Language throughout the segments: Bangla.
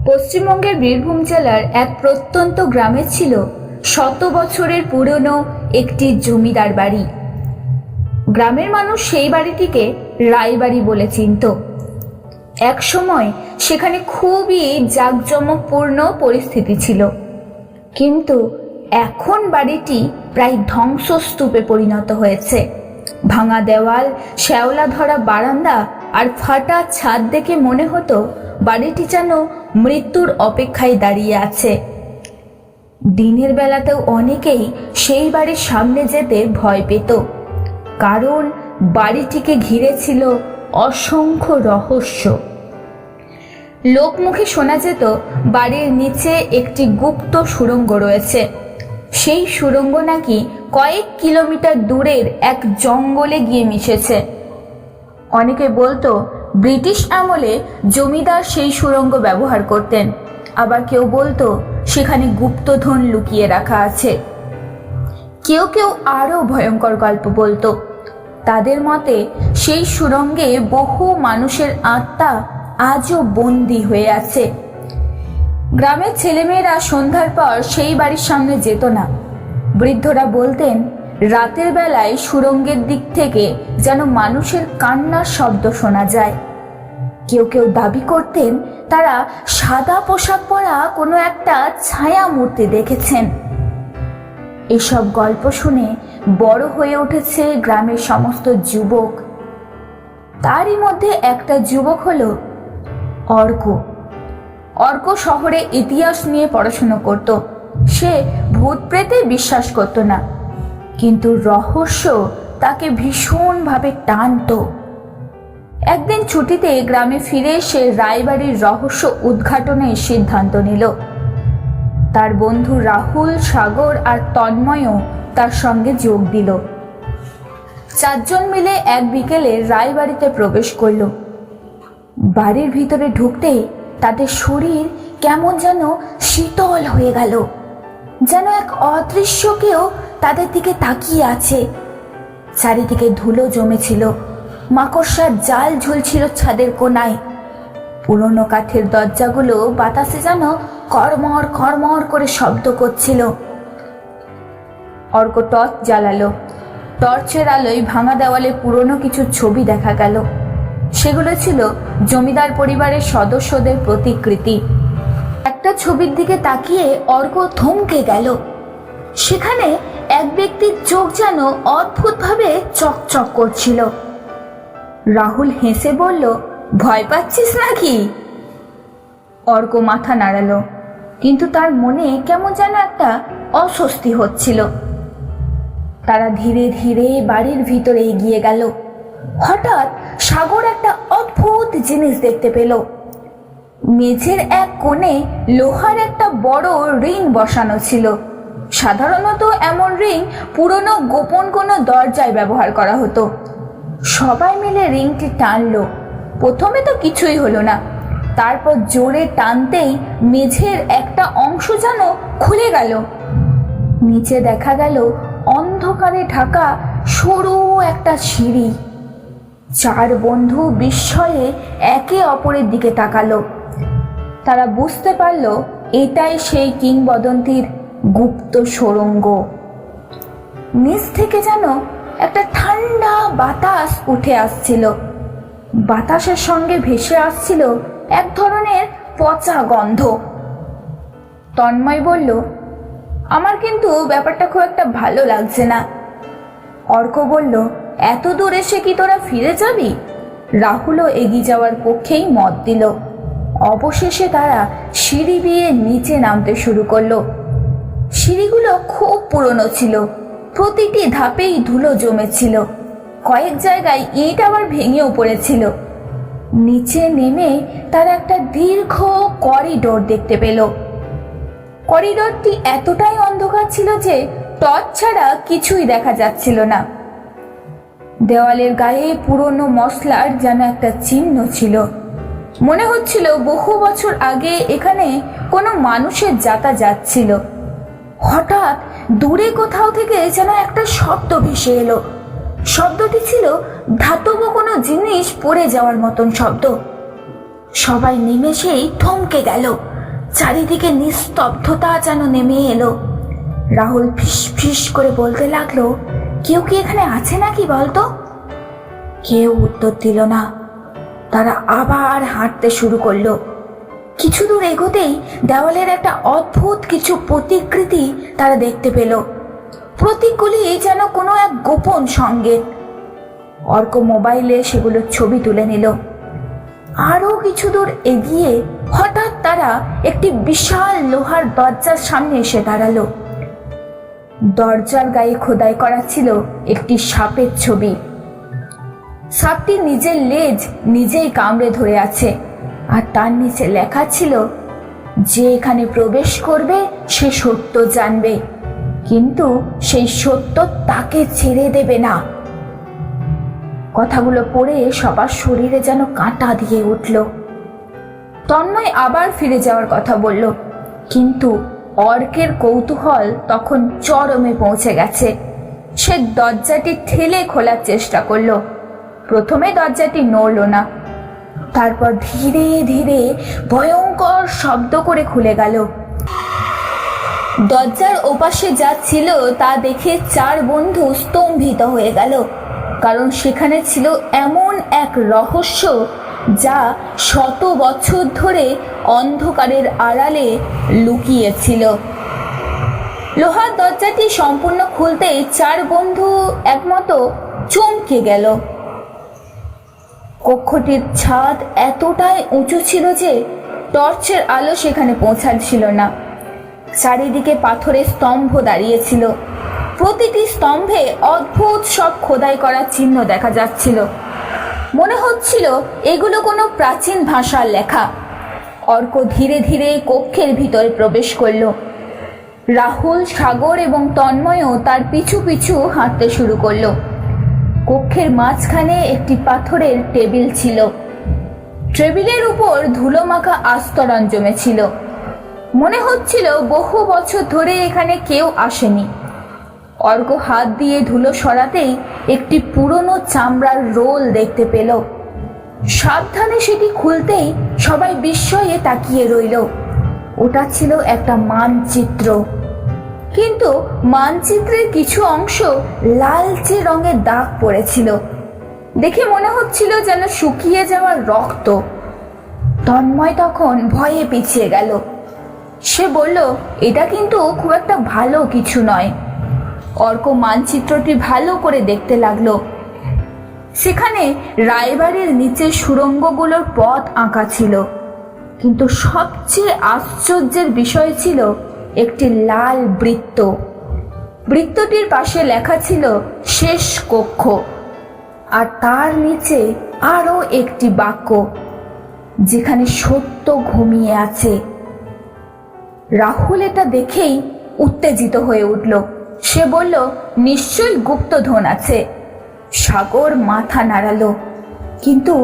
পশ্চিমবঙ্গের বীরভূম জেলার এক প্রত্যন্ত গ্রামে ছিল শত বছরের পুরনো একটি জমিদার বাড়ি। গ্রামের মানুষ সেই বাড়িটিকে রায়বাড়ি বলে চিনত। এক সময় সেখানে খুবই জাঁকজমকপূর্ণ পরিস্থিতি ছিল, কিন্তু এখন বাড়িটি প্রায় ধ্বংসস্তূপে পরিণত হয়েছে। ভাঙা দেওয়াল, শ্যাওলা ধরা বারান্দা আর ফাটা ছাদ দেখে মনে হতো বাড়িটি যেন মৃত্যুর অপেক্ষায় দাঁড়িয়ে আছে। দিনের বেলাতেও অনেকেই সেই বাড়ির সামনে যেতে ভয় পেত, কারণ বাড়িটিকে ঘিরে ছিল অসংখ্য রহস্য। লোকমুখে শোনা যেত বাড়ির নিচে একটি গুপ্ত সুড়ঙ্গ রয়েছে। সেই সুড়ঙ্গ নাকি কয়েক কিলোমিটার দূরের এক জঙ্গলে গিয়ে মিশেছে। অনেকে বলতো ব্রিটিশ আমলে জমিদার সেই সুড়ঙ্গ ব্যবহার করতেন, আবার কেউ বলতো সেখানে গুপ্তধন লুকিয়ে রাখা আছে। কেউ কেউ আরো ভয়ঙ্কর গল্প বলতো। তাদের মতে সেই সুড়ঙ্গে বহু মানুষের আত্মা আজও বন্দী হয়ে আছে। গ্রামের ছেলেমেয়েরা সন্ধ্যার পর সেই বাড়ির সামনে যেত না। বৃদ্ধরা বলতেন রাতের বেলায় সুড়ঙ্গের দিক থেকে যেন মানুষের কান্নার শব্দ শোনা যায়। কেউ কেউ দাবি করতেন তারা সাদা পোশাক পরা কোনো একটা ছায়া মূর্তি দেখেছেন। এসব গল্প শুনে বড় হয়ে উঠেছে গ্রামের সমস্ত যুবক। তারই মধ্যে একটা যুবক হলো অর্ক। অর্ক শহরে ইতিহাস নিয়ে পড়াশোনা করত। সে ভূত প্রেতে বিশ্বাস করত না, কিন্তু রহস্য তাকে ভীষণভাবে টানতো। একদিন ছুটিতে গ্রামে ফিরে সে রায়বাড়ির রহস্য উদ্ঘাটনের সিদ্ধান্ত নিল। তার বন্ধু রাহুল, সাগর আর তন্ময়ও তার সঙ্গে যোগ দিল। চারজন মিলে এক বিকেলে রায়বাড়িতে প্রবেশ করল। বাড়ির ভিতরে ঢুকতেই তাদের শরীর কেমন যেন শীতল হয়ে গেল, যেন এক অদৃশ্য কেউ তাদের দিকে তাকিয়ে আছে। চারিদিকে ধুলো জমেছিল, মাকড়সার জাল ঝুলছিল ছাদের কোনায়। পুরনো কাঠের দরজাগুলো বাতাসে যেন কড়মড় কড়মড় করে শব্দ করছিল। অর্ক টর্চ জ্বালালো। টর্চের আলোয় ভাঙা দেওয়ালে পুরনো কিছু ছবি দেখা গেল। সেগুলো ছিল জমিদার পরিবারের সদস্যদের প্রতিকৃতি। একটা ছবির দিকে তাকিয়ে অর্ক থমকে গেল। সেখানে এক ব্যক্তির চোখ যেন অদ্ভুতভাবে চকচক করছিল। রাহুল হেসে বলল, ভয় পাচ্ছিস নাকি? অর্ক মাথা নাড়ালো, কিন্তু তার মনে কেমন যেন একটা অস্বস্তি হচ্ছিল। তারা ধীরে ধীরে বাড়ির ভিতরে এগিয়ে গেল। হঠাৎ সাগর একটা অদ্ভুত জিনিস দেখতে পেল। মেঝের এক কোণে লোহার একটা বড় রিং বসানো ছিল। সাধারণত এমন রিং পুরনো গোপন কোনো দরজায় ব্যবহার করা হতো। সবাই মিলে রিংটি টানলো। প্রথমে তো কিছুই হলো না, তারপর জোরে টানতেই মেঝের একটা অংশ যেন খুলে গেল। নিচে দেখা গেল অন্ধকারে ঢাকা সরু একটা সিঁড়ি। চার বন্ধু বিস্ময়ে একে অপরের দিকে তাকালো। তারা বুঝতে পারল এটাই সেই কিংবদন্তির গুপ্ত সুড়ঙ্গ। নিচ থেকে যেন একটা ঠান্ডা বাতাস উঠে আসছিল। বাতাসের সঙ্গে ভেসে আসছিল এক ধরনের পচা গন্ধ। তন্ময় বলল, আমার কিন্তু ব্যাপারটা খুব একটা ভালো লাগছে না। অর্ক বলল, এত দূর এসে কি তোরা ফিরে যাবি? রাহুলও এগিয়ে যাওয়ার পক্ষেই মত দিল। অবশেষে তারা সিঁড়ি বেয়ে নিচে নামতে শুরু করলো। সিঁড়িগুলো খুব পুরনো ছিল, প্রতিটি ধাপেই ধুলো জমেছিল। কয়েক জায়গায় ইট আবার ভেঙেও পড়েছিল। নিচে নেমে তারা একটা দীর্ঘ করিডোর দেখতে পেল। করিডোরটি এতটাই অন্ধকার ছিল যে টর্চ ছাড়া কিছুই দেখা যাচ্ছিল না। দেওয়ালের গায়ে পুরনো মশলার যেন একটা চিহ্ন ছিল। মনে হচ্ছিল বহু বছর আগে এখানে কোনো মানুষের যাতায়াত ছিল। হঠাৎ দূরে কোথাও থেকে যেন একটা শব্দ ভেসে এলো। শব্দটি ছিল ধাতব কোনো জিনিস পড়ে যাওয়ার মতন শব্দ। সবাই নিমেষেই থমকে গেল। চারিদিকে নিস্তব্ধতা যেন নেমে এলো। রাহুল ফিস ফিস করে বলতে লাগলো, কেউ কি এখানে আছে নাকি বলতো? কেউ উত্তর দিল না। তারা আবার হাঁটতে শুরু করলো। কিছু দূর এগোতেই দেওয়ালের একটা অদ্ভুত কিছু প্রতিকৃতি তারা দেখতে পেল। প্রতীকগুলি যেন কোনো এক গোপন সংকেত। অর্ক মোবাইলে সেগুলোর ছবি তুলে নিল। আরো কিছু দূর এগিয়ে হঠাৎ তারা একটি বিশাল লোহার দরজার সামনে এসে দাঁড়ালো। দরজার গায়ে খোদাই করা ছিল একটি সাপের ছবি। সাপটি নিজের লেজ নিজেই কামড়ে ধরে আছে, আর তার নিচে লেখা ছিল, যে এখানে প্রবেশ করবে সে সত্য জানবে, কিন্তু সেই সত্য তাকে ছেড়ে দেবে না। কথাগুলো পড়ে সবার শরীরে যেন কাঁটা দিয়ে উঠল। তন্ময় আবার ফিরে যাওয়ার কথা বলল, কিন্তু অর্কের কৌতূহল তখন চরমে পৌঁছে গেছে। সে দরজাটি ঠেলে খোলার চেষ্টা করলো। প্রথমে দরজাটি নড়ল না, তারপর ধীরে ধীরে ভয়ঙ্কর শব্দ করে খুলে গেল। দরজার ওপাশে যা ছিল তা দেখে চার বন্ধু স্তম্ভিত হয়ে গেল, কারণ সেখানে ছিল এমন এক রহস্য যা শত বছর ধরে অন্ধকারের আড়ালে লুকিয়েছিল। লোহার দরজাটি সম্পূর্ণ খুলতেই চার বন্ধু একমতো চমকে গেল। কক্ষটির ছাদ এতটাই উঁচু ছিল যে টর্চের আলো সেখানে পৌঁছাচ্ছিল না। চারিদিকে পাথরের স্তম্ভ দাঁড়িয়েছিল। প্রতিটি স্তম্ভে অদ্ভুত সব খোদাই করা চিহ্ন দেখা যাচ্ছিল। মনে হচ্ছিল এগুলো কোনো প্রাচীন ভাষার লেখা। অর্ক ধীরে ধীরে কক্ষের ভিতরে প্রবেশ করল। রাহুল, সাগর এবং তন্ময়ও তার পিছু পিছু হাঁটতে শুরু করলো। কক্ষের মাঝখানে একটি পাথরের টেবিল ছিল। টেবিলের উপর ধুলো মাখা আস্তরণ জমেছিল। মনে হচ্ছিল বহু বছর ধরে এখানে কেউ আসেনি। অর্ক হাত দিয়ে ধুলো সরাতেই একটি পুরনো চামড়ার রোল দেখতে পেল। সাবধানে সেটি খুলতেই সবাই বিস্ময়ে তাকিয়ে রইল। ওটা ছিল একটা মানচিত্র, কিন্তু মানচিত্রের কিছু অংশ লালচে রঙের দাগ পড়েছিল। দেখে মনে হচ্ছিল যেন শুকিয়ে যাওয়া রক্ত। তন্ময় তখন ভয়ে পিছিয়ে গেল। সে বলল, এটা কিন্তু খুব একটা ভালো কিছু নয়। অর্ক মানচিত্রটি ভালো করে দেখতে লাগলো। সেখানে রায়বাড়ির নিচে সুড়ঙ্গগুলোর পথ আঁকা ছিল, কিন্তু সবচেয়ে আশ্চর্যের বিষয় ছিল একটি লাল বৃত্ত। বৃত্তটির পাশে লেখা ছিল শেষ কক্ষ, আর তার নিচে আরো একটি বাক্য, যেখানে সত্য ঘুমিয়ে আছে। রাহুল এটা দেখেই উত্তেজিত হয়ে উঠল। সে বলল, নিশ্চয়ই গুপ্তধন আছে। সাগর মাথা নাড়ালো, কিন্তু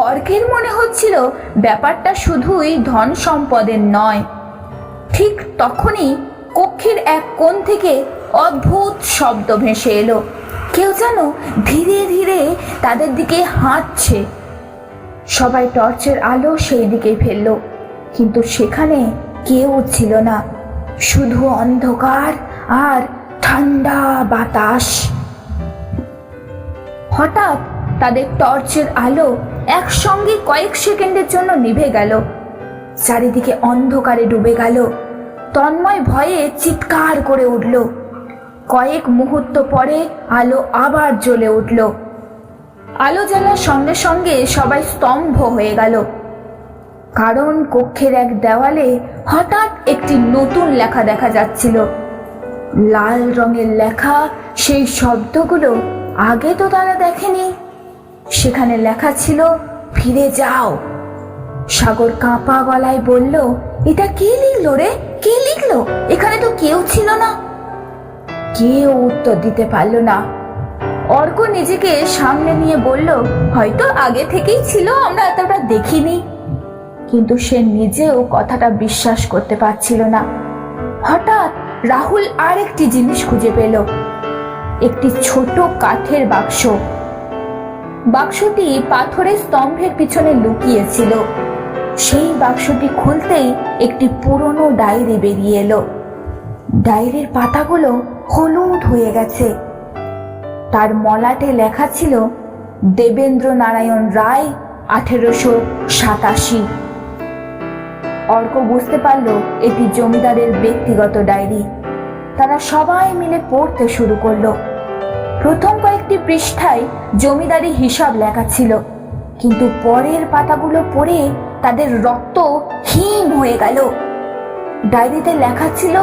অর্কের মনে হচ্ছিল ব্যাপারটা শুধুই ধন সম্পদের নয়। ঠিক তখনই কক্ষের এক কোণ থেকে অদ্ভুত শব্দ ভেসে এলো। কেউ যেন ধীরে ধীরে তাদের দিকে হাঁটছে। সবাই টর্চের আলো সেই দিকে ফেলল, কিন্তু সেখানে কেউ ছিল না, শুধু অন্ধকার আর ঠান্ডা বাতাস। হঠাৎ তাদের টর্চের আলো একসঙ্গে কয়েক সেকেন্ডের জন্য নিভে গেল। চারিদিকে অন্ধকারে ডুবে গেল। তন্ময় ভয়ে চিৎকার করে উঠল। কয়েক মুহূর্ত পরে আলো আবার জ্বলে উঠল। আলো জ্বলার সঙ্গে সঙ্গে সবাই স্তম্ভ হয়ে গেল, কারণ কক্ষের এক দেওয়ালে হঠাৎ একটি নতুন লেখা দেখা যাচ্ছিল। লাল রঙের লেখা। সেই শব্দগুলো আগে তো তারা দেখেনি। সেখানে লেখা ছিল, ফিরে যাও। সাগর কাঁপা গলায় বলল, এটা কে লিখলো রে? কে লিখলো? এখানে তো কেউ ছিল না। কেউ উত্তর দিতে পারল না। অর্ক নিজেকে সামনে নিয়ে বলল, হয়তো আগে থেকেই ছিল, আমরা এতটা দেখিনি। কিন্তু সে নিজেও কথাটা বিশ্বাস করতে পারছিল না। হঠাৎ রাহুল আরেকটি জিনিস খুঁজে পেল, একটি ছোট কাঠের বাক্স। বাক্সটি পাথরের স্তম্ভের পিছনে লুকিয়েছিল। সেই বাক্সটি খুলতেই একটি পুরনো ডায়েরি বেরিয়ে এলো। ডায়েরির পাতাগুলো হলুদ হয়ে গেছে। তার মলাটে লেখা ছিল দেবেন্দ্র নারায়ণ রায়, 1887। অর্ক বুঝতে পারল এটি জমিদারের ব্যক্তিগত ডায়েরি। তারা সবাই মিলে পড়তে শুরু করলো। প্রথম কয়েকটি পৃষ্ঠায় জমিদারি হিসাব লেখা ছিল, কিন্তু পরের পাতাগুলো পড়ে তাদের রক্ত হিম হয়ে গেল। ডায়েরিতে লেখা ছিল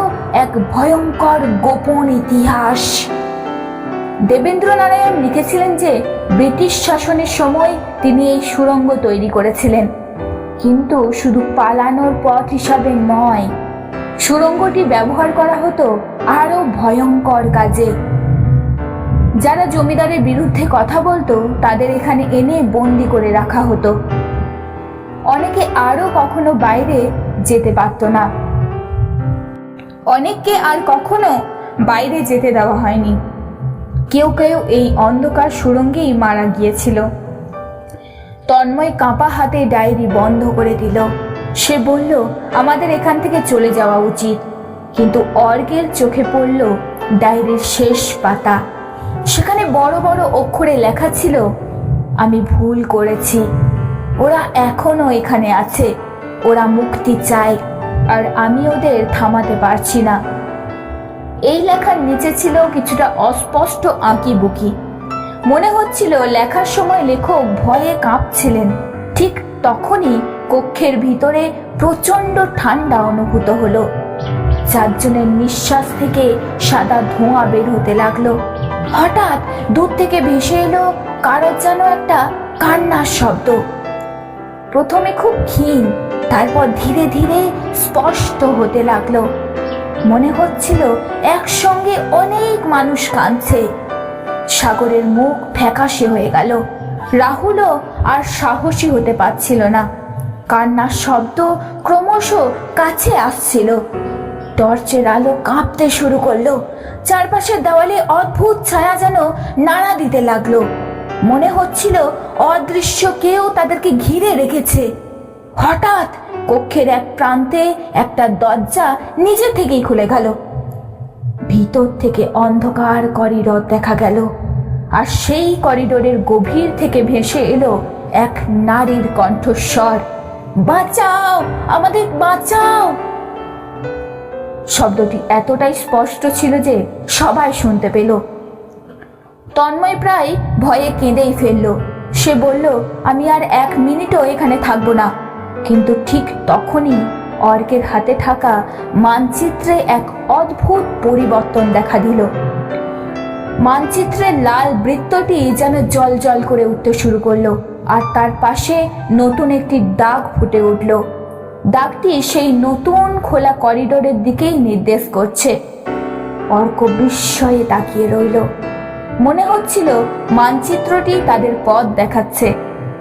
এক ভয়ঙ্কর গোপন ইতিহাস। দেবেন্দ্র নারায়ণ লিখেছিলেন যে ব্রিটিশ শাসনের সময় তিনি এই সুড়ঙ্গ তৈরি করেছিলেন, কিন্তু শুধু পালানোর পথ হিসাবে নয়, সুড়ঙ্গটি ব্যবহার করা হতো আরো ভয়ঙ্কর কাজে। যারা জমিদারের বিরুদ্ধে কথা বলতো তাদের এখানে এনে বন্দি করে রাখা হতো। অনেকে আরো কখনো বাইরে যেতে পারত না। অনেককে আর কখনো বাইরে যেতে দেওয়া হয়নি। কেউ কেউ এই অন্ধকার সুড়ঙ্গেই মারা গিয়েছিল। তন্ময় কাঁপা হাতে ডায়েরি বন্ধ করে দিল। সে বলল, আমাদের এখান থেকে চলে যাওয়া উচিত। কিন্তু অর্কের চোখে পড়ল ডায়েরির শেষ পাতা। সেখানে বড় বড় অক্ষরে লেখা ছিল, আমি ভুল করেছি। ওরা এখনো এখানে আছে। ওরা মুক্তি চায়, আর আমি ওদের থামাতে পারছি না। এই লেখার নিচে ছিল কিছুটা অস্পষ্ট আঁকিবুকি। মনে হচ্ছিল লেখার সময় লেখক ভয়ে কাঁপছিলেন। ঠিক তখনই কক্ষের ভিতরে প্রচন্ড ঠান্ডা অনুভূত হলো। চারজনের নিঃশ্বাস থেকে সাদা ধোঁয়া বের হতে লাগলো। হঠাৎ দূর থেকে ভেসে এলো কারোর যেন একটা কান্নার শব্দ। প্রথমে খুব ক্ষীণ, তারপর ধীরে ধীরে স্পষ্ট হতে লাগলো। মনে হচ্ছিল একসঙ্গে অনেক মানুষ কাঁদছে। সাগরের মুখ ফ্যাকাশে হয়ে গেল। রাহুলও আর সাহসী হতে পারছিল না। কান্নার শব্দ ক্রমশ কাছে আসছিল। টর্চের আলো কাঁপতে শুরু করলো। চারপাশের দেওয়ালে অদ্ভুত ছায়া যেন নাড়া দিতে লাগলো। মনে হচ্ছিল অদৃশ্য কেউ তাদেরকে ঘিরে রেখেছে। হঠাৎ কক্ষের এক প্রান্তে একটা দরজা নিজে থেকেই খুলে গেল। ভিতর থেকে অন্ধকার করিডোর দেখা গেল, আর সেই করিডোরের গভীর থেকে ভেসে এলো এক নারীর কণ্ঠস্বর, বাঁচাও, আমাদের বাঁচাও। শব্দটি এতটাই স্পষ্ট ছিল যে সবাই শুনতে পেল। তন্ময় প্রায় ভয়ে কেঁদেই ফেলল। সে বলল, আমি আর 1 মিনিটও এখানে থাকবো না। কিন্তু ঠিক তখনই অর্কের হাতে থাকা মানচিত্রে এক অদ্ভুত পরিবর্তন দেখা দিল। মানচিত্রের লাল বৃত্তটি যেন জ্বলজ্বল করে উঠতে শুরু করলো, আর তার পাশে নতুন একটি দাগ ফুটে উঠল। দাগটি সেই নতুন খোলা করিডোরের দিকেই নির্দেশ করছে। অর্ক বিস্ময়ে তাকিয়ে রইল। মনে হচ্ছিল মানচিত্রটি তাদের পথ দেখাচ্ছে,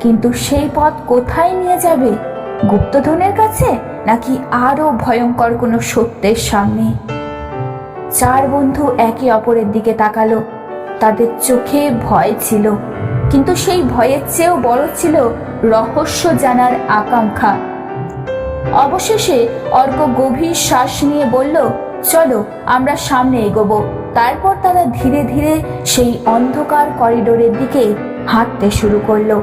কিন্তু সেই পথ কোথায় নিয়ে যাবে? গুপ্তধনের কাছে, নাকি আরো ভয়ঙ্কর কোনো সত্যের সামনে? 4 বন্ধু একে অপরের দিকে তাকালো। তাদের চোখে ভয় ছিল, কিন্তু সেই ভয়ের চেয়েও বড় ছিল রহস্য জানার আকাঙ্ক্ষা। অবশেষে অর্ক গভীর শ্বাস নিয়ে বলল, চলো আমরা সামনে এগোবো। তারপর তারা ধীরে ধীরে সেই অন্ধকার করিডোরের দিকে হাঁটতে শুরু করলো।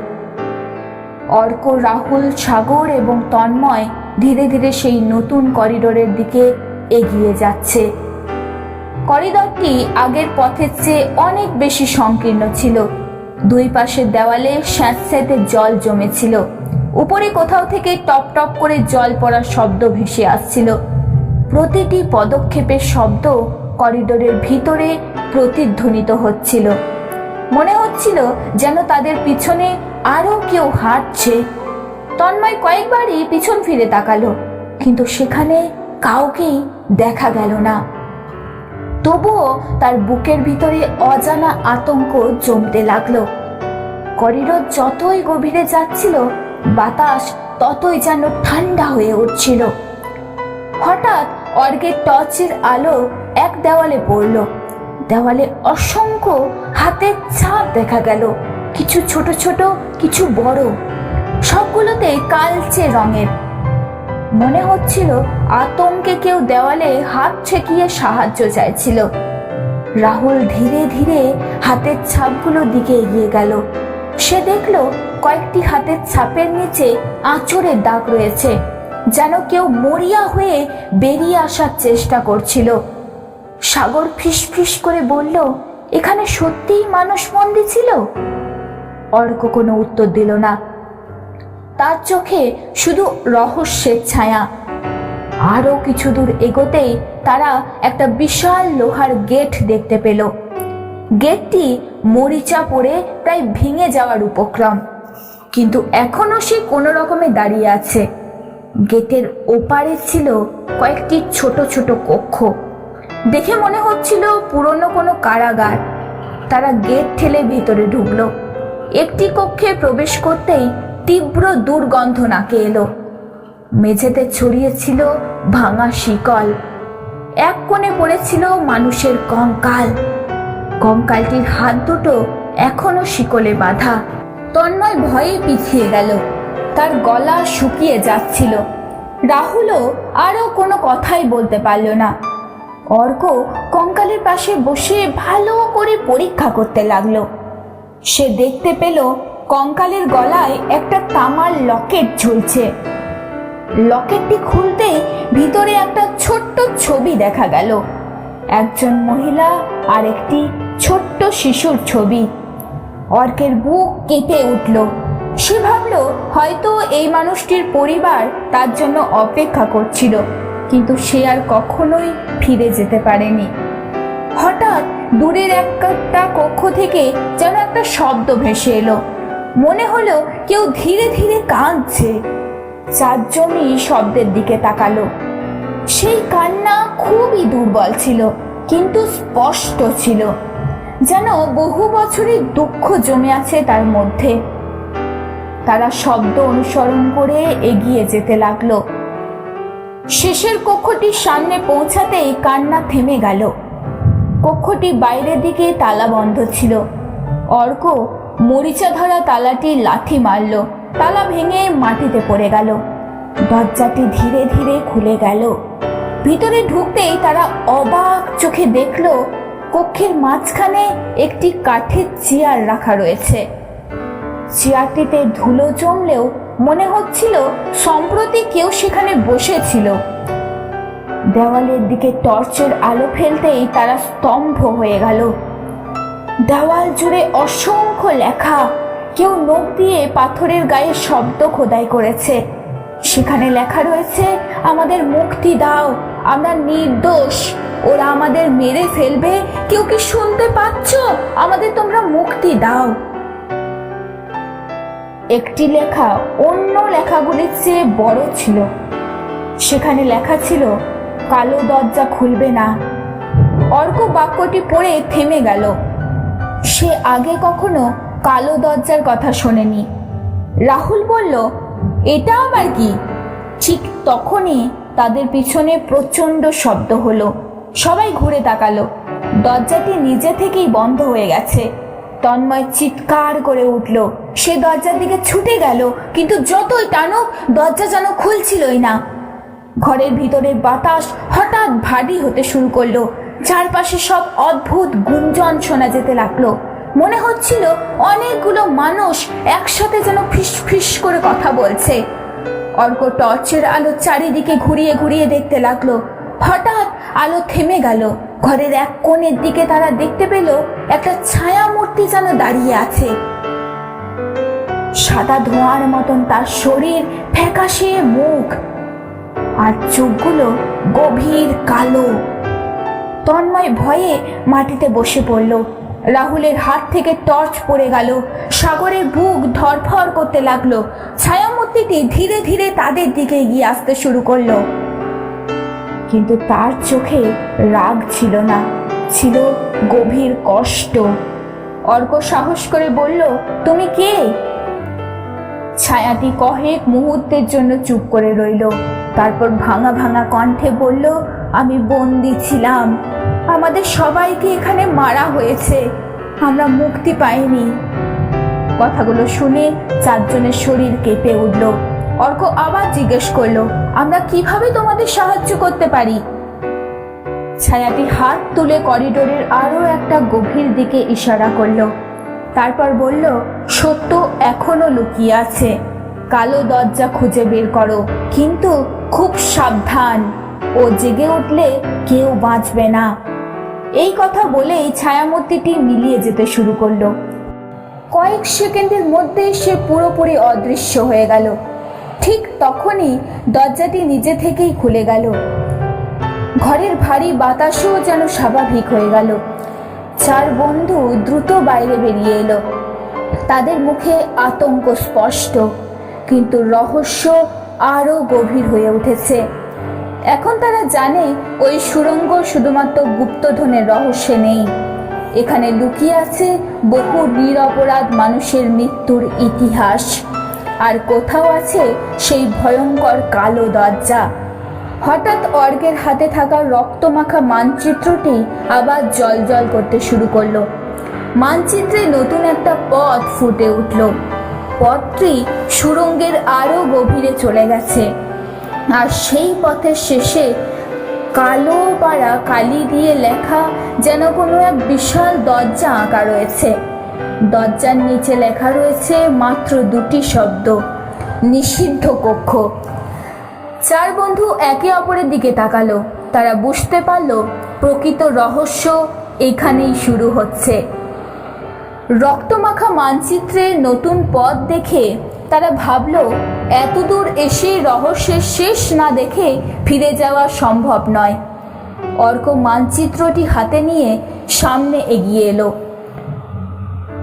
অর্ক, রাহুল, সাগর এবং তন্ময় ধীরে ধীরে সেই নতুন করিডোরের দিকে এগিয়ে যাচ্ছে। করিডোরটি আগের পথের চেয়ে অনেক বেশি সংকীর্ণ ছিল। 2 পাশের দেওয়ালে স্যাঁতস্যাঁতে জল জমেছিল। উপরে কোথাও থেকে টপ টপ করে জল পড়ার শব্দ ভেসে আসছিল। প্রতিটি পদক্ষেপের শব্দ করিডোরের ভিতরে প্রতিধ্বনিত হচ্ছিল। মনে হচ্ছিল যেন তাদের পিছনে আরো কেউ হাঁটছে। তন্ময় কয়েকবারই পিছন ফিরে তাকালো, কিন্তু সেখানে কাউকেই দেখা গেল না। তবুও তার বুকের ভিতরে অজানা আতঙ্ক জমতে লাগলো। করিডোর যতই গভীরে যাচ্ছিল, বাতাস ততই যেন ঠান্ডা হয়ে উঠছিল। হঠাৎ অর্কের টর্চের আলো এক দেওয়ালে পড়ল। দেওয়ালে অসংখ্য হাতের ছাপ দেখা গেল, কিছু ছোট ছোট, কিছু বড়। সবগুলোতে কালচে রঙের। মনে হচ্ছিল আতঙ্কে কেউ দেওয়ালে হাত ঠেকিয়ে সাহায্য চাইছিল। রাহুল ধীরে ধীরে হাতের ছাপগুলোর দিকে এগিয়ে গেল। সে দেখল কয়েকটি হাতের ছাপের নিচে আঁচড়ের দাগ রয়েছে, যেন কেউ মরিয়া হয়ে বেরিয়ে আসার চেষ্টা করছিল। সাগর ফিসফিস করে বলল, এখানে সত্যিই মানুষ বন্দী ছিল? অর্ক কোনো উত্তর দিল না। তার চোখে শুধু রহস্যের ছায়া। আরো কিছু দূর এগোতেই তারা একটা বিশাল লোহার গেট দেখতে পেল। গেটটি মরিচা পড়ে প্রায় ভেঙে যাওয়ার উপক্রম, কিন্তু এখনো সে কোনো রকমে দাঁড়িয়ে আছে। গেটের ওপারে ছিল কয়েকটি ছোট ছোট কক্ষ। দেখে মনে হচ্ছিল পুরনো কোনো কারাগার। তারা গেট ঠেলে ভিতরে ঢুকলো। একটি কক্ষে প্রবেশ করতেই তীব্র দুর্গন্ধ নাকে এলো। মেঝেতে ছড়িয়েছিল ভাঙা শিকল। এক কোণে পড়েছিল মানুষের কঙ্কাল। কঙ্কালটির হাত দুটো এখনো শিকলে বাঁধা। তন্ময় ভয়ে পিছিয়ে গেল। তার গলা শুকিয়ে যাচ্ছিল। রাহুলও আরো কোনো কথাই বলতে পারল না। অর্ক কঙ্কালের পাশে বসে ভালো করে পরীক্ষা করতে লাগলো। সে দেখতে পেল কঙ্কালের গলায় একটা তামার লকেট ঝুলছে। লকেটটি খুলতেই ভিতরে একটা ছোট্ট ছবি দেখা গেল। একজন মহিলা আর একটি ছোট্ট শিশুর ছবি। অর্কের বুক কেঁপে উঠল। সে ভাবল হয়তো এই মানুষটির পরিবার তার জন্য অপেক্ষা করছিল, কিন্তু সে আর কখনোই ফিরে যেতে পারেনি। হঠাৎ দূরের একটা কক্ষ থেকে যেন একটা শব্দ ভেসে এলো। মনে হলো কেউ ধীরে ধীরে কাঁদছে। চারজনই শব্দের দিকে তাকালো। সেই কান্না খুবই দুর্বল ছিল, কিন্তু স্পষ্ট ছিল, যেন বহু বছরের দুঃখ জমে আছে তার মধ্যে। তারা শব্দ অনুসরণ করে এগিয়ে যেতে লাগলো। শেষের কক্ষটির সামনে পৌঁছাতেই কান্না থেমে গেল। কক্ষটি বাইরের দিকে তালা বন্ধ ছিল। অর্ক মরিচা ধরা তালাটি লাথি মারল। তালা ভেঙে মাটিতে পড়ে গেল। দরজাটি ধীরে ধীরে খুলে গেল। ভিতরে ঢুকতেই তারা অবাক চোখে দেখল কক্ষের মাঝখানে একটি কাঠের চেয়ার রাখা রয়েছে। চেয়ারটিতে ধুলো জমলেও মনে হচ্ছিল সম্প্রতি কেউ সেখানে বসেছিল। দেওয়ালের দিকে টর্চের আলো ফেলতেই তারা স্তম্ভ হয়ে গেল। দেওয়াল জুড়ে অসংখ্য লেখা। কেউ নখ দিয়ে পাথরের গায়ে শব্দ খোদাই করেছে। সেখানে লেখা রয়েছে, আমাদের মুক্তি দাও, আমরা নির্দোষ, ওরা আমাদের মেরে ফেলবে, কেউ কি শুনতে পাচ্ছ? আমাদের তোমরা মুক্তি দাও। একটি লেখা অন্য লেখাগুলির চেয়ে বড় ছিল। সেখানে লেখা ছিল, কালো দরজা খুলবে না। অর্ক বাক্যটি পড়ে থেমে গেল। সে আগে কখনো কালো দরজার কথা শোনেনি। রাহুল বলল, এটা আবার কি? ঠিক তখনই তাদের পিছনে প্রচন্ড শব্দ হলো। সবাই ঘুরে তাকালো। দরজাটি নিজে থেকেই বন্ধ হয়ে গেছে। তন্ময় চিৎকার করে উঠল। সে দরজার দিকে ছুটে গেল, কিন্তু যতই টানুক দরজা যেন খুলছিলই না। ঘরের ভিতরের বাতাস হঠাৎ ভারী হতে শুরু করলো। চারপাশে সব অদ্ভুত গুঞ্জন শোনা যেতে লাগলো। মনে হচ্ছিল অনেকগুলো মানুষ একসাথে যেন ফিস ফিস করে কথা বলছে। অর্ক টর্চের আলো চারিদিকে ঘুরিয়ে ঘুরিয়ে দেখতে লাগলো। হঠাৎ আলো থেমে গেল। ঘরের এক কোণের দিকে তারা দেখতে পেল একটা ছায়া মূর্তি যেন দাঁড়িয়ে আছে। সাদা ধোঁয়ার মতন তার শরীর, ফ্যাকাশে মুখ, আর চোখগুলো গভীর কালো। তন্ময় ভয়ে মাটিতে বসে পড়ল। রাহুলের হাত থেকে টর্চ পড়ে গেল। সাগরের বুক ধরফর করতে লাগলো। ছায়ামূর্তিটি ধীরে ধীরে তাদের দিকে এগিয়ে আসতে শুরু করলো, কিন্তু তার চোখে রাগ ছিল না, ছিল গভীর কষ্ট। অর্ক সাহস করে বলল, তুমি কে? ছায়াটি কয়েক মুহূর্তের জন্য চুপ করে রইল। তারপর ভাঙা ভাঙা কণ্ঠে বলল, আমি বন্দী ছিলাম। আমাদের সবাইকে এখানে মারা হয়েছে। আমরা মুক্তি পাইনি। কথাগুলো শুনে চারজনের শরীর কেঁপে উঠল। অর্ক আবার জিজ্ঞেস করলো, আমরা কিভাবে তোমাদের সাহায্য করতে পারি? ছায়াটি হাত তুলে করিডোরের আরো একটা গভীর দিকে ইশারা করলো। তারপর বলল, সত্য এখনো লুকিয়ে আছে। কালো দরজা খুঁজে বের করো, কিন্তু খুব সাবধান। ও জেগে উঠলে কেউ বাঁচবে না। এই কথা বলেই ছায়ামূর্তিটি মিলিয়ে যেতে শুরু করলো। কয়েক সেকেন্ডের মধ্যে সে পুরোপুরি অদৃশ্য হয়ে গেল। ঠিক তখনই দরজাটি নিজে থেকেই খুলে গেল। ঘরের ভারী বাতাসও যেন স্বাভাবিক হয়ে গেল। চার বন্ধু দ্রুত বাইরে বেরিয়ে এলো। তাদের মুখে আতঙ্ক স্পষ্ট, কিন্তু রহস্য আরো গভীর হয়ে উঠেছে। এখন তারা জানে ওই সুড়ঙ্গ শুধুমাত্র গুপ্তধনের রহস্যে নেই, এখানে লুকিয়ে আছে বহু নিরপরাধ মানুষের মৃত্যুর ইতিহাস। আর কোথাও আছে সেই ভয়ঙ্কর কালো দরজা। হঠাৎ অর্কের হাতে থাকা রক্তমাখা মানচিত্রটি আবার জ্বলজ্বল করতে শুরু করলো। মানচিত্রে নতুন একটা পথ ফুটে উঠল। পথটি সুড়ঙ্গের আরো গভীরে চলে গেছে, আর সেই পথের শেষে কালো পাড়া কালি দিয়ে লেখা যেন কোনো এক বিশাল দরজা আঁকা রয়েছে। দরজার নিচে লেখা রয়েছে মাত্র দুটি শব্দ, নিষিদ্ধ কক্ষ। চার বন্ধু একে অপরের দিকে তাকালো। তারা বুঝতে পারলো প্রকৃত রহস্য এখানেই শুরু হচ্ছে। রক্তমাখা মানচিত্রে নতুন পথ দেখে তারা ভাবলো এতদূর এসে রহস্যের শেষ না দেখে ফিরে যাওয়া সম্ভব নয়। অর্ক মানচিত্রটি হাতে নিয়ে সামনে এগিয়ে এলো।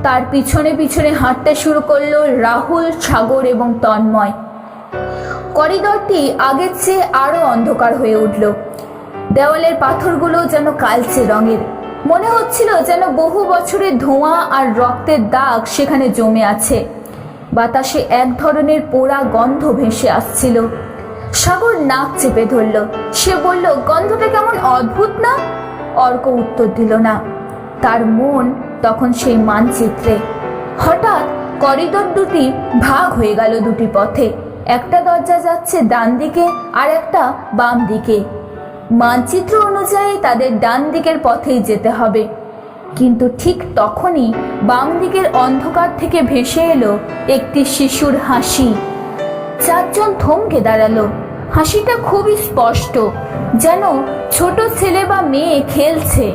তার পিছনে পিছনে হাঁটতে শুরু করলো রাহুল, সাগর এবং তন্ময়। করিডরটি আগের চেয়ে আরো অন্ধকার হয়ে উঠল। দেওয়ালের পাথরগুলো যেন কালচে রঙের। মনে হচ্ছিল যেন বহু বছরের ধোঁয়া আর রক্তের দাগ সেখানে জমে আছে। বাতাসে এক ধরনের পোড়া গন্ধ ভেসে আসছিল। সাগর নাক চেপে ধরল। সে বলল, গন্ধটা কেমন অদ্ভুত না? অর্ক উত্তর দিল না। তার মন তখন সেই মানচিত্রে। হঠাৎ করিডর দুটি ভাগ হয়ে গেল দুটি পথে। একটা দরজা যাচ্ছে ডান দিকে আর একটা বাম দিকে। মানচিত্র অনুযায়ী তাদের ডান দিকের পথেই যেতে হবে, কিন্তু ঠিক তখনই বাম দিকের অন্ধকার থেকে ভেসে এলো একটি শিশুর হাসি। চারজন থমকে দাঁড়ালো। হাসিটা খুবই স্পষ্ট, যেন ছোট ছেলে বা মেয়ে খেলছে।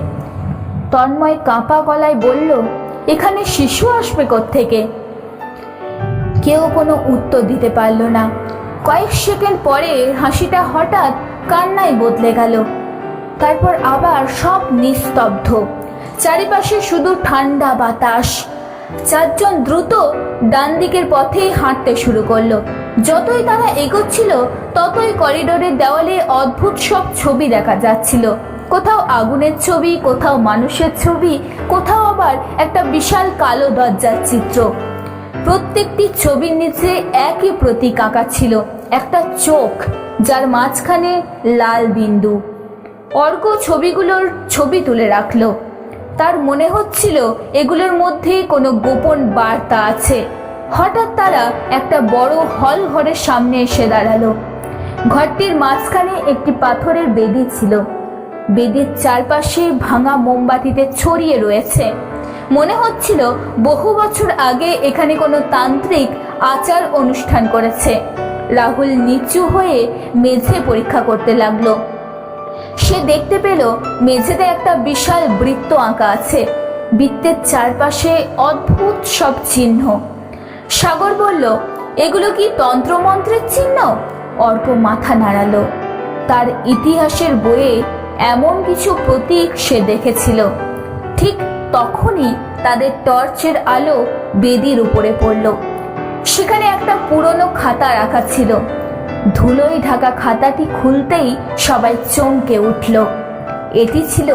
তন্ময় কাঁপা গলায় বলল, এখানে শিশু আসবে কোত্থেকে? কেউ কোনো উত্তর দিতে পারল না। কয়েক সেকেন্ড পরে হাসিটা হঠাৎ কান্নায় বদলে গেল। তারপর আবার সব নিস্তব্ধ। চারিপাশে শুধু ঠান্ডা বাতাস। চারজন দ্রুত ডান দিকের পথেই হাঁটতে শুরু করলো। যতই তারা এগোচ্ছিল ততই করিডোরের দেওয়ালে অদ্ভুত সব ছবি দেখা যাচ্ছিল। কোথাও আগুনের ছবি, কোথাও মানুষের ছবি, কোথাও আবার একটা বিশাল কালো দরজার চিত্র। প্রত্যেকটি ছবির নিচে একই প্রতীক আঁকা ছিল, একটা চোখ যার মাঝখানে লাল বিন্দু। অর্ক ছবিগুলোর ছবি তুলে রাখলো। তার মনে হচ্ছিল এগুলোর মধ্যে কোনো গোপন বার্তা আছে। হঠাৎ তারা একটা বড় হল ঘরের সামনে এসে দাঁড়ালো। ঘরটির মাঝখানে একটি পাথরের বেদি ছিল। বেদির চারপাশে ভাঙা মোমবাতিতে ছড়িয়ে রয়েছে। মনে হচ্ছিল বহু বছর আগে এখানে কোনো তান্ত্রিক আচার অনুষ্ঠান করেছে। রাহুল নিচু হয়ে মেঝে পরীক্ষা করতে লাগলো। সে দেখতে পেল মেঝেতে একটা বিশাল বৃত্ত আঁকা আছে। বৃত্তের চারপাশে অদ্ভুত সব চিহ্ন। সাগর বলল, এগুলো কি তন্ত্রমন্ত্রের চিহ্ন? অর্ক মাথা নাড়ালো। তার ইতিহাসের বইয়ে এমন কিছু প্রতীক সে দেখেছিল। ঠিক তখনই তাদের টর্চের আলো বেদির উপরে পড়ল। সেখানে একটা পুরনো খাতা রাখা ছিল। ধুলোয় ঢাকা খাতাটি খুলতেই সবাই চমকে উঠল। এটি ছিল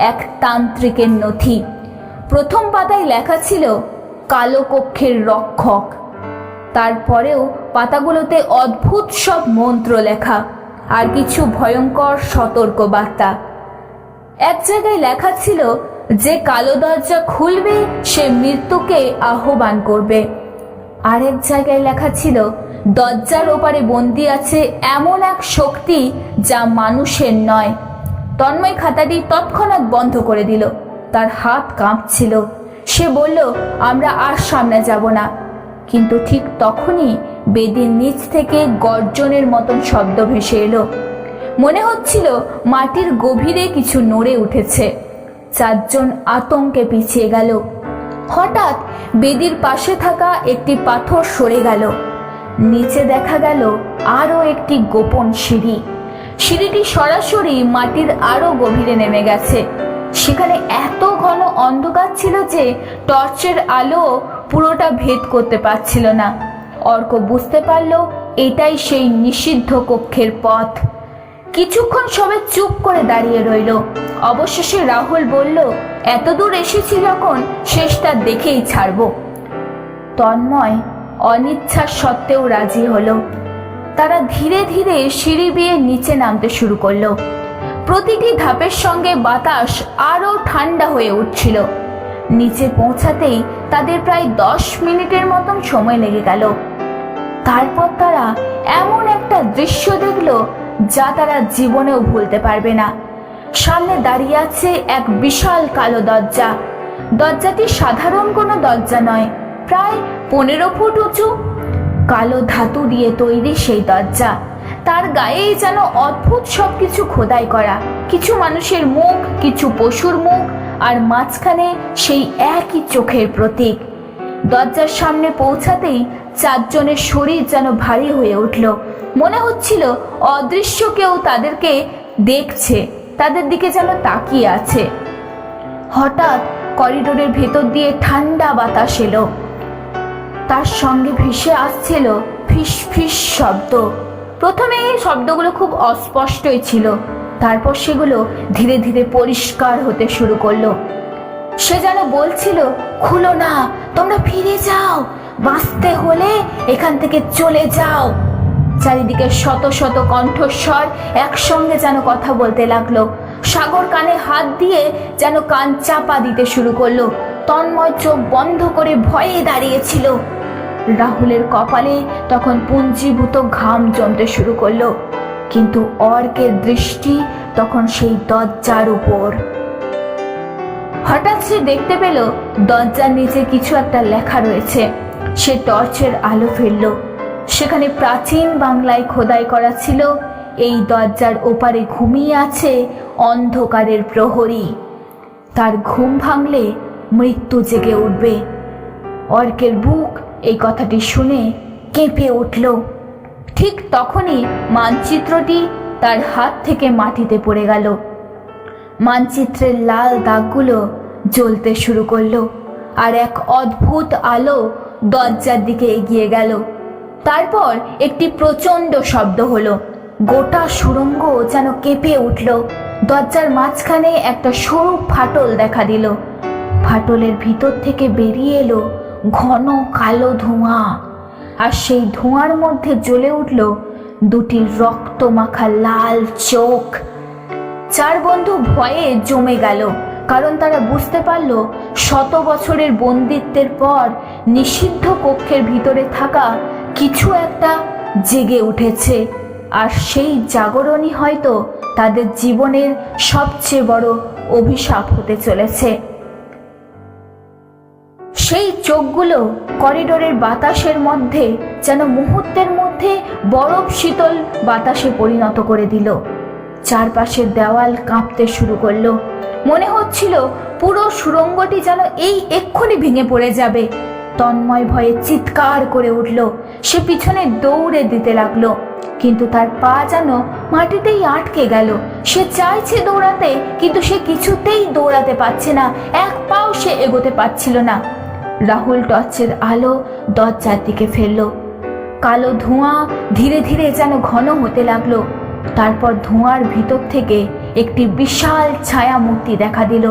এক তান্ত্রিকের নথি। প্রথম পাতায় লেখা ছিল কালো কক্ষের রক্ষক। তারপরেও পাতাগুলোতে অদ্ভুত সব মন্ত্র লেখা আর কিছু ভয়ঙ্কর সতর্ক বার্তা। এক জায়গায় লেখা ছিল, যে কালো দরজা খুলবে সে মৃত্যুকে আহ্বান করবে। আরেক জায়গায় লেখা ছিল, দরজার ওপারে বন্দি আছে এমন এক শক্তি যা মানুষের নয়। তন্ময় খাতাটি তৎক্ষণাৎ বন্ধ করে দিল। তার হাত কাঁপছিল। সে বলল, আমরা আর সামনে যাব না। কিন্তু ঠিক তখনই বেদির নিচ থেকে গর্জনের মতন শব্দ ভেসে এলো। মনে হচ্ছিল মাটির গভীরে কিছু নড়ে উঠেছে। চারজন আতঙ্কে পিছিয়ে গেল। হঠাৎ বেদির পাশে থাকা একটি পাথর সরে গেল। নিচে দেখা গেল আরো একটি গোপন সিঁড়ি। সিঁড়িটি সরাসরি মাটির আরো গভীরে নেমে গেছে। সেখানে এত ঘন অন্ধকার ছিল যে টর্চের আলো পুরোটা ভেদ করতে পারছিল না। অর্ক বুঝতে পারল এটাই সেই নিষিদ্ধ কক্ষের পথ। কিছুক্ষণ সবাই চুপ করে দাঁড়িয়ে রইল। অবশেষে রাহুল বলল, এত দূর এসেছি যখন শেষটা দেখেই ছাড়ব। তন্ময় অনিচ্ছা সত্ত্বেও রাজি হলো। তারা ধীরে ধীরে সিঁড়ি বেয়ে নিচে নামতে শুরু করলো। প্রতিটি ধাপের সঙ্গে বাতাস আরো ঠান্ডা হয়ে উঠছিল। নিচে পৌঁছাতেই তাদের প্রায় 10 মিনিটের মতন সময় লেগে গেল। তারপর তারা এমন একটা দৃশ্য দেখলো যা তারা জীবনেও ভুলতে পারবে না। সামনে দাঁড়িয়ে আছে এক বিশাল কালো দরজা। দরজাটি সাধারণ কোনো দরজা নয়, প্রায় 15 ফুট উঁচু। কালো ধাতু দিয়ে তৈরি সেই দরজা। তার গায়েই যেন অদ্ভুত সবকিছু খোদাই করা, কিছু মানুষের মুখ, কিছু পশুর মুখ, আর মাঝখানে সেই একই চোখের প্রতীক। দরজার সামনে পৌঁছাতেই চারজনের শরীর যেন ভারী হয়ে উঠল। মনে হচ্ছিল অদৃশ্য কেউ তাদেরকে দেখছে, তাদের দিকে যেন তাকিয়ে আছে। হঠাৎ করিডোরের ভেতর দিয়ে ঠান্ডা বাতাস এলো। তার সঙ্গে ভেসে আসছিল ফিস ফিস শব্দ। প্রথমে এই শব্দগুলো খুব অস্পষ্টই ছিল, তারপর সেগুলো ধীরে ধীরে পরিষ্কার হতে শুরু করলো। সে যেন বলছিল, খুলো না, তোমরা ফিরে যাও, বাঁচতে হলে এখান থেকে চলে যাও। চারিদিকে শত শত কণ্ঠস্বর একসঙ্গে যেন কথা বলতে লাগলো। সাগর কানে হাত দিয়ে যেন কান চাপা দিতে শুরু করলো। তন্ময় চোখ বন্ধ করে ভয়ে দাঁড়িয়েছিল। রাহুলের কপালে তখন পুঞ্জীভূত ঘাম জমতে শুরু করলো। কিন্তু অর্কের দৃষ্টি তখন সেই দরজার উপর। হঠাৎ সে দেখতে পেল দরজার নিচে কিছু একটা লেখা রয়েছে। সে টর্চের আলো ফেলল। সেখানে প্রাচীন বাংলায় খোদাই করা ছিল, এই দরজার ওপারে ঘুমিয়ে আছে অন্ধকারের প্রহরী। তার ঘুম ভাঙলে মৃত্যু জেগে উঠবে। অর্কের বুক এই কথাটি শুনে কেঁপে উঠল। ঠিক তখনই মানচিত্রটি তার হাত থেকে মাটিতে পড়ে গেল। মানচিত্রের লাল দাগগুলো জ্বলতে শুরু করলো, আর এক অদ্ভুত আলো দরজার দিকে এগিয়ে গেল। তারপর একটি প্রচণ্ড শব্দ হলো। গোটা সুড়ঙ্গ যেন কেঁপে উঠল। দরজার মাঝখানে একটা সরু ফাটল দেখা দিল। ফাটলের ভিতর থেকে বেরিয়ে এলো ঘন কালো ধোঁয়া, আর সেই ধোঁয়ার মধ্যে জ্বলে উঠল দুটি রক্ত মাখা লাল চোখ। চার বন্ধু ভয়ে জমে গেল, কারণ তারা বুঝতে পারল 100 বছরের বন্দিত্বের পর নিষিদ্ধ কক্ষের ভিতরে থাকা কিছু একটা জেগে উঠেছে, আর সেই জাগরণই হয়তো তাদের জীবনের সবচেয়ে বড় অভিশাপ হতে চলেছে। সেই চোখগুলো করিডোরের বাতাসের মধ্যে যেন মুহূর্তের মধ্যে বরফ শীতল বাতাসে পরিণত করে দিল। চারপাশের দেওয়াল কাঁপতে শুরু করলো। মনে হচ্ছিল পুরো সুড়ঙ্গটি যেন এই এক্ষুনি ভেঙে পড়ে যাবে। তন্ময় ভয়ে চিৎকার করে উঠল। সে পিছনে দৌড়ে দিতে লাগলো, কিন্তু তার পা যেন মাটিতেই আটকে গেল। সে চাইছে দৌড়াতে, কিন্তু সে কিছুতেই দৌড়াতে পারছে না। এক পাও সে এগোতে পারছিল না। রাহুল টর্চের আলো দরজার দিকে ফেললো। কালো ধোঁয়া ধীরে ধীরে যেন ঘন হতে লাগলো। তারপর ধোঁয়ার ভিতর থেকে একটি বিশাল ছায়া মূর্তি দেখা দিল।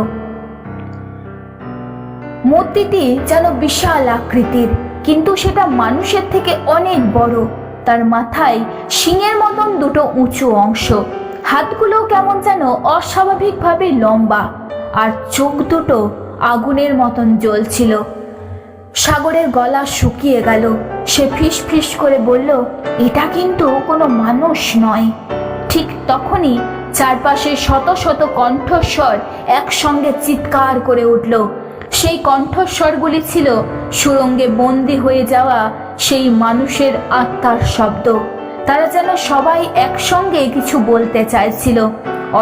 মূর্তিটি যেন বিশাল আকৃতির, কিন্তু সেটা মানুষের থেকে অনেক বড়। তার মাথায় শিঙের মতন দুটো উঁচু অংশ। হাতগুলো কেমন যেন অস্বাভাবিকভাবে লম্বা, আর চোখ দুটো আগুনের মতন জ্বলছিল। সাগরের গলা শুকিয়ে গেল। সে ফিস ফিস করে বলল, এটা কিন্তু কোনো মানুষ নয়। ঠিক তখনই চারপাশে শত শত কণ্ঠস্বর একসঙ্গে চিৎকার করে উঠল। সেই কণ্ঠস্বরগুলি ছিল সুড়ঙ্গে বন্দি হয়ে যাওয়া সেই মানুষের আত্মার শব্দ। তারা যেন সবাই একসঙ্গে কিছু বলতে চাইছিল।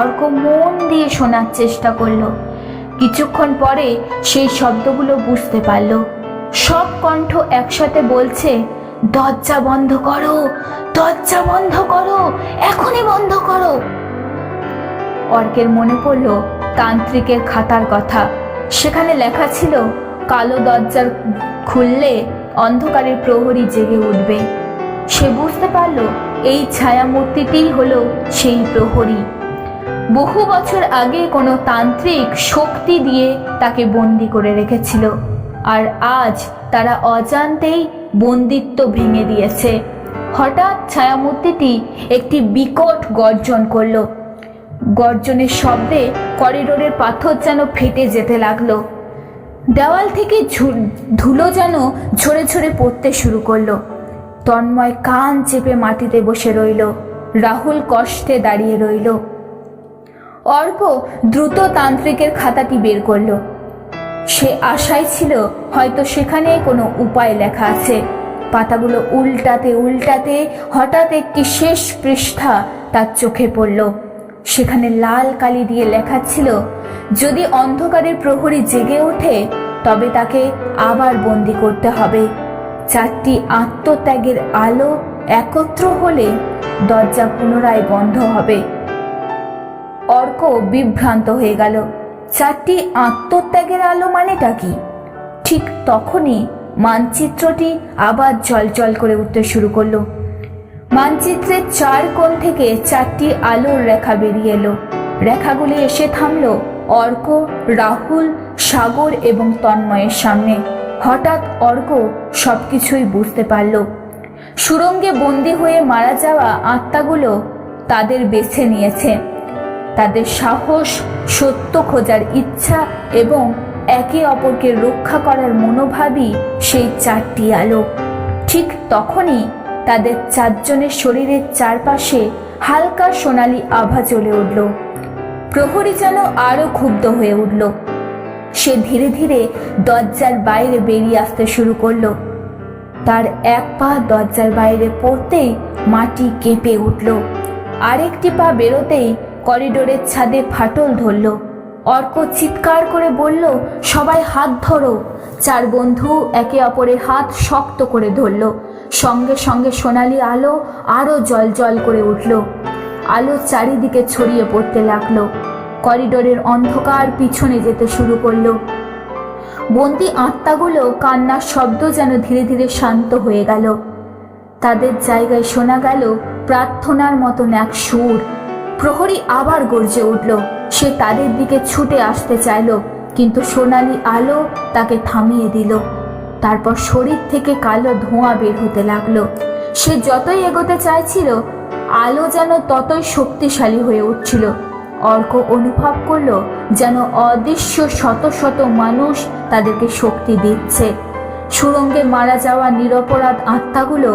অর্ক মন দিয়ে শোনার চেষ্টা করলো। কিছুক্ষণ পরে সেই শব্দগুলো বুঝতে পারল। সব কণ্ঠ একসাথে বলছে, দরজা বন্ধ করো, দরজা বন্ধ করো, এখনই বন্ধ করো। অর্কের মনে পড়ল তান্ত্রিকের খাতার কথা। সেখানে লেখা ছিল, কালো দরজার খুললে অন্ধকারের প্রহরী জেগে উঠবে। সে বুঝতে পারল এই ছায়ামূর্তিটিই হলো সেই প্রহরী। বহু বছর আগে কোনো তান্ত্রিক শক্তি দিয়ে তাকে বন্দি করে রেখেছিল, আর আজ তারা অজান্তেই বন্দিত্ব ভেঙে দিয়েছে। হঠাৎ ছায়ামূর্তিটি একটি বিকট গর্জন করল। গর্জনের শব্দে করিডোরের পাথর যেন ফেটে যেতে লাগলো। দেওয়াল থেকে ধুলো যেন ঝরে ঝরে পড়তে শুরু করলো। তন্ময় কান চেপে মাটিতে বসে রইল। রাহুল কষ্টে দাঁড়িয়ে রইল। অর্ক দ্রুত তান্ত্রিকের খাতাটি বের করলো। সে আশায় ছিল হয়তো সেখানে কোনো উপায় লেখা আছে। পাতাগুলো উল্টাতে উল্টাতে হঠাৎ একটি শেষ পৃষ্ঠা তার চোখে পড়ল। সেখানে লাল কালি দিয়ে লেখা ছিল, যদি অন্ধকারের প্রহরী জেগে ওঠে তবে তাকে আবার বন্দি করতে হবে। 4টি আত্মত্যাগের আলো একত্র হলে দরজা পুনরায় বন্ধ হবে। অর্ক বিভ্রান্ত হয়ে গেল। 4টি আত্মত্যাগের আলো মানেটা কি? ঠিক তখনই মানচিত্রটি আবার জ্বলজ্বল করে উঠতে শুরু করলো। মানচিত্রের 4 কোণ থেকে 4টি আলোর রেখা বেরিয়ে এলো। রেখাগুলি এসে থামলো অর্ক, রাহুল, সাগর এবং তন্ময়ের সামনে। হঠাৎ অর্ক সবকিছুই বুঝতে পারল। সুড়ঙ্গে বন্দি হয়ে মারা যাওয়া আত্মাগুলো তাদের বেছে নিয়েছে। তাদের সাহস, সত্য খোঁজার ইচ্ছা এবং একে অপরকে রক্ষা করার মনোভাবই সেই 4টি আলো। ঠিক তখনই তাদের 4 জনের শরীরের চারপাশে হালকা সোনালি আভা জ্বলে উঠল। প্রহরী যেন আরো ক্ষুব্ধ হয়ে উঠল। সে ধীরে ধীরে দরজার বাইরে বেরিয়ে আসতে শুরু করলো। তার এক পা দরজার বাইরে পড়তেই মাটি কেঁপে উঠল। আরেকটি পা বেরোতেই করিডোরের ছাদে ফাটল ধরল। অর্ক চিৎকার করে বলল, সবাই হাত ধরো। 4 বন্ধু একে অপরের হাত শক্ত করে ধরল। সঙ্গে সঙ্গে সোনালি আলো আরো জ্বলজ্বল করে উঠল। আলো চারিদিকে ছড়িয়ে পড়তে লাগলো। করিডোরের অন্ধকার পিছনে যেতে শুরু করলো। বন্দি আত্মাগুলো কান্নার শব্দ যেন ধীরে ধীরে শান্ত হয়ে গেল। তাদের জায়গায় শোনা গেল প্রার্থনার মতন এক সুর। প্রহরী আবার গর্জে উঠল। সে তাদের দিকে ছুটে আসতে চাইল, কিন্তু সোনালি আলো তাকে থামিয়ে দিল। তারপর শরীর থেকে কালো ধোঁয়া বের হতে লাগলো। সে যতই এগোতে চাইছিল, আলো যেন ততই শক্তিশালী হয়ে উঠছিল। অর্ক অনুভব করলো যেন অদৃশ্য শত শত মানুষ তাদেরকে শক্তি দিচ্ছে। সুড়ঙ্গে মারা যাওয়া নিরপরাধ আত্মাগুলো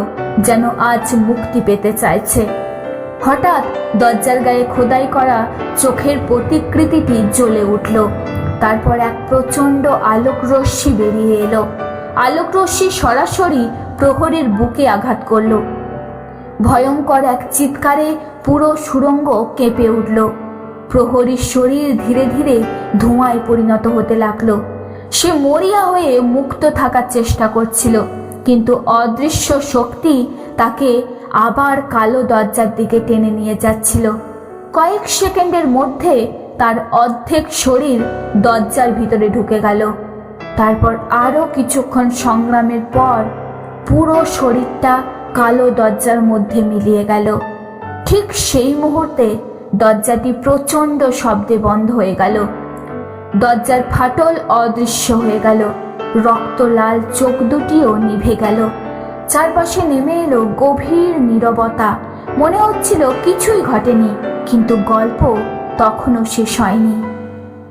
যেন আজ মুক্তি পেতে চাইছে। হঠাৎ দরজার গায়ে খোদাই করা চোখের প্রতিকৃতিটি জ্বলে উঠল। তারপর এক প্রচণ্ড আলোক রশ্মি বেরিয়ে এলো। আলোক রশ্মি সরাসরি প্রহরীর বুকে আঘাত করল। ভয়ঙ্কর এক চিৎকারে পুরো সুড়ঙ্গ কেঁপে উঠল। প্রহরীর শরীর ধীরে ধীরে ধোঁয়ায় পরিণত হতে লাগলো। সে মরিয়া হয়ে মুক্ত থাকার চেষ্টা করছিল, কিন্তু অদৃশ্য শক্তি তাকে আবার কালো দরজার দিকে টেনে নিয়ে যাচ্ছিল। কয়েক সেকেন্ডের মধ্যে তার অর্ধেক শরীর দরজার ভিতরে ঢুকে গেল। তারপর আরো কিছুক্ষণ সংগ্রামের পর পুরো শরীরটা কালো দরজার মধ্যে মিলিয়ে গেল। ঠিক সেই মুহূর্তে দরজাটি প্রচণ্ড শব্দে বন্ধ হয়ে গেল। দরজার ফাটল অদৃশ্য হয়ে গেল। রক্ত লাল চোখ দুটিও নিভে গেল। চারপাশে নেমে এলো গভীর নীরবতা। মনে হচ্ছিল কিছুই ঘটেনি, কিন্তু গল্প তখনও শেষ হয়নি।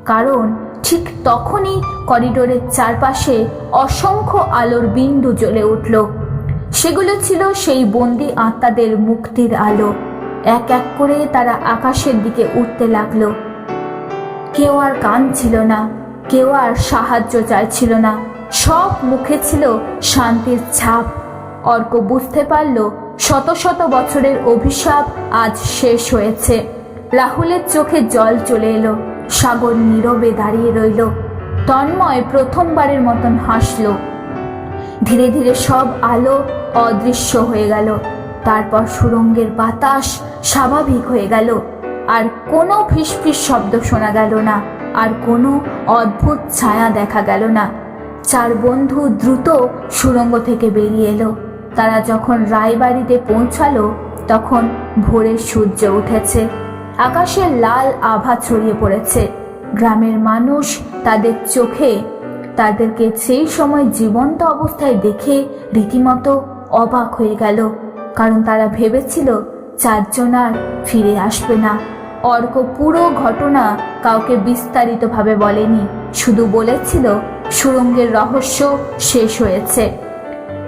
কারণ ঠিক তখনই করিডোরের চারপাশে অসংখ্য আলোর বিন্দু জ্বলে উঠল। সেগুলো ছিল সেই বন্দি আত্মাদের মুক্তির আলো। এক এক করে তারা আকাশের দিকে উঠতে লাগলো। কেউ আর কাঁদছিল না, কেউ আর সাহায্য চাইছিল না, সব মুখে ছিল শান্তির ছাপ। অর্ক বুঝতে পারল শত শত বছরের অভিশাপ আজ শেষ হয়েছে। রাহুলের চোখে জল চলে এলো। সাগর নীরবে দাঁড়িয়ে রইল। তন্ময় প্রথমবারের মতন হাসল। ধীরে ধীরে সব আলো অদৃশ্য হয়ে গেল। তারপর সুড়ঙ্গের বাতাস স্বাভাবিক হয়ে গেল। আর কোনো ফিসফিস শব্দ শোনা গেল না, আর কোনো অদ্ভুত ছায়া দেখা গেল না। চার বন্ধু দ্রুত সুড়ঙ্গ থেকে বেরিয়ে এলো। তারা যখন রায়বাড়িতে পৌঁছালো তখন ভোরের সূর্য উঠেছে। আকাশে লাল আভা ছড়িয়ে পড়েছে। গ্রামের মানুষ তাদের চোখে তাদেরকে সেই সময় জীবন্ত অবস্থায় দেখে রীতিমতো অবাক হয়ে গেল। কারণ তারা ভেবেছিল চারজন আর ফিরে আসবে না। অর্ক পুরো ঘটনা কাউকে বিস্তারিতভাবে বলেনি, শুধু বলেছিল সুড়ঙ্গের রহস্য শেষ হয়েছে।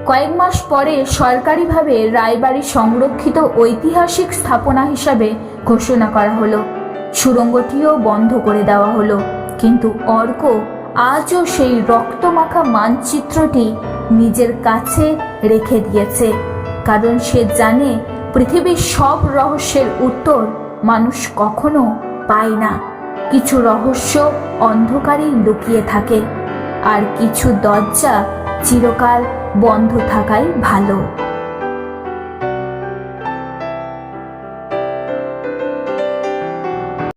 কয়েক মাস পরে সরকারিভাবে রায়বাড়ি সংরক্ষিত ঐতিহাসিক স্থাপনা হিসাবে ঘোষণা করা হলো। সুড়ঙ্গটিও বন্ধ করে দেওয়া হলো। কিন্তু অর্ক আজও সেই রক্তমাখা মানচিত্রটি নিজের কাছে রেখে দিয়েছে। কারণ সে জানে পৃথিবীর সব রহস্যের উত্তর মানুষ কখনো পায় না। কিছু রহস্য অন্ধকারেই লুকিয়ে থাকে, আর কিছু দরজা চিরকাল বন্ধ থাকাই ভালো।